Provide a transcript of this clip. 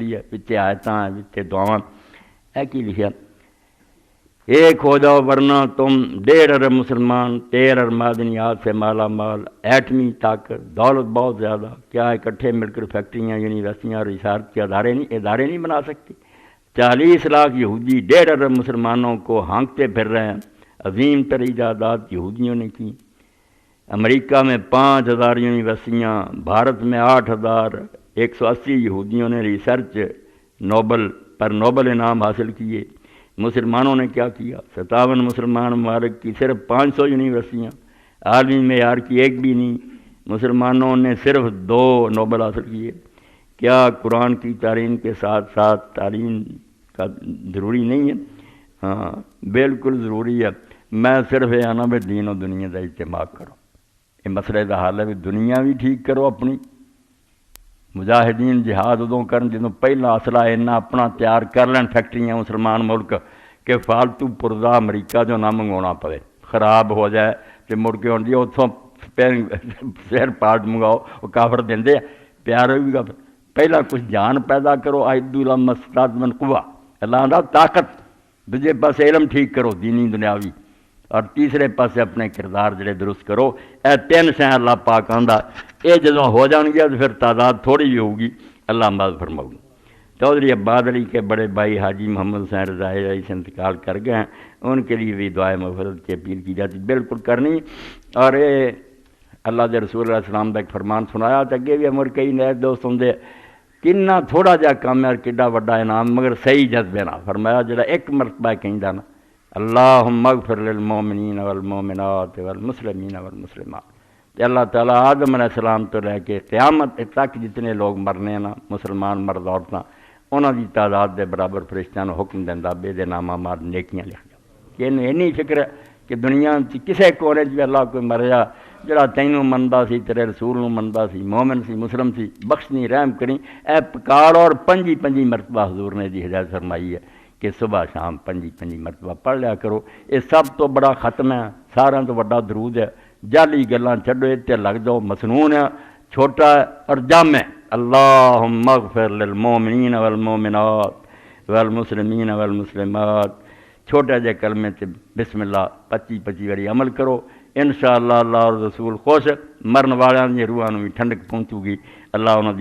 ہے پچھے آیتاں ہیں پچھے دعاواں اے کی لکھیا ایک ہو جاؤ ورنہ تم 1.5 ارب مسلمان 13 ارب معدنیات سے مالا مال ایٹمی طاقت دولت بہت زیادہ کیا اکٹھے مل کر فیکٹریاں یونیورسٹیاں ریسرچ کے ادارے نہیں بنا سکتی 40 لاکھ یہودی 1.5 ارب مسلمانوں کو ہانکتے پھر رہے ہیں عظیم تر ایجادات یہودیوں نے کی امریکہ میں 5000 یونیورسٹیاں بھارت میں 8180 یہودیوں نے ریسرچ نوبل انعام حاصل کیے مسلمانوں نے کیا کیا 57 مسلمان ممالک کی صرف 500 یونیورسٹیاں عالمی معیار کی ایک بھی نہیں مسلمانوں نے صرف 2 نوبل حاصل کیے کیا قرآن کی تعلیم کے ساتھ ساتھ تعلیم کا ضروری نہیں ہے ہاں بالکل ضروری ہے میں صرف یہ آنا بھی دین و دنیا کا اجتماع کرو یہ مسئلے کا حال ہے بھی دنیا بھی ٹھیک کرو اپنی مجاہدین جہاد ادوں کرن جدوں پہلا اصلہ اینا اپنا تیار کر لین فیکٹریاں مسلمان ملک کہ فالتو پرزا امریکہ جو نہ منگوانا پڑے خراب ہو جائے کہ مڑ کے ہوں جی اتوں سپیئر پارٹ منگاؤ وہ کافر دیندے پیار ہوئی گا پہلا کچھ جان پیدا کرو عیدو لم استطاعت من قوہ اللہ دا طاقت دوجے پاس علم ٹھیک کرو دینی دنیاوی اور تیسرے پاسے اپنے کردار جڑے درست کرو اے 3 شے اللہ پاک آندا یہ جدوں ہو جان گیا تو پھر تعداد تھوڑی بھی ہوگی اللہ مدد فرماؤ چودھری عباد علی کے بڑے بھائی حاجی محمد حسین رضا علی سے انتقال کر گئے ہیں ان کے لیے بھی دعائے مغفرت کی اپیل کی جاتی بالکل کرنی اور یہ اللہ کے رسول علیہ السلام کا ایک فرمان سنایا تو اگے بھی امر کئی نئے دوست ہوں کنا تھوڑا جا کام ہے کڈا وڈا انعام مگر صحیح جذبے نہ فرمایا جڑا ایک مرتبہ کہندا نا اللہم اغفر للمومنین والمومنات والمسلمین والمسلمات کہ اللہ تعالیٰ آدم علیہ السلام تو لے کے قیامت تک جتنے لوگ مرنے نا مسلمان مرد عورتاں انہاں دی تعداد دے برابر فرشتیاں نوں حکم دیندا بے دے نامہ مار نیکیاں لکھ جا کہ انہوں اینی فکر ہے کہ دنیا کسے کونے بھی اللہ کوئی مریا جڑا تینوں مندا سی تیرے رسول نوں مندا سی مومن سی مسلم سی بخشنی رحم کریں اے پکار اور 5 مرتبہ حضور نے دی ہدایت فرمائی ہے کہ صبح شام 5 مرتبہ پڑھ لیا کرو یہ سب تو بڑا ختم ہے سارا تو بڑا درود ہے جعلی گلاں چھڈو اتنے لگ جاؤ مسنون ہے چھوٹا ہے اور جامع اللہم اغفر للمومنین والمومنات والمسلمین والمسلمات چھوٹے جے کلمے تے بسم اللہ 25 واری عمل کرو انشاءاللہ اللہ اور رسول خوش مرن والیاں دی روحاں نوں بھی ٹھنڈک پہنچو گی اللہ انہاں دی